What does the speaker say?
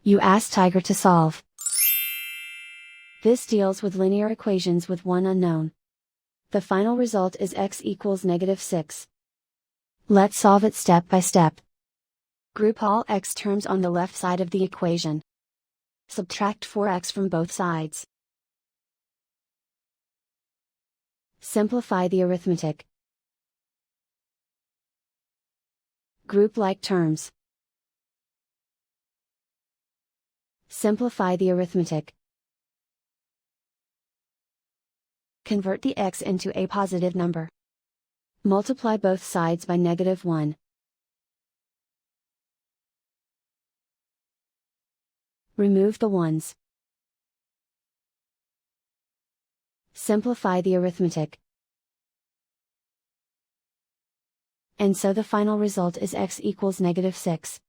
You ask Tiger to solve. This deals with linear equations with one unknown. The final result is x equals -6. Let's solve it step by step. Group all x terms on the left side of the equation. Subtract 4x from both sides. Simplify the arithmetic. Group like terms. Simplify the arithmetic. Convert the x into a positive number. Multiply both sides by -1. Remove the ones. Simplify the arithmetic. And so the final result is x equals -6.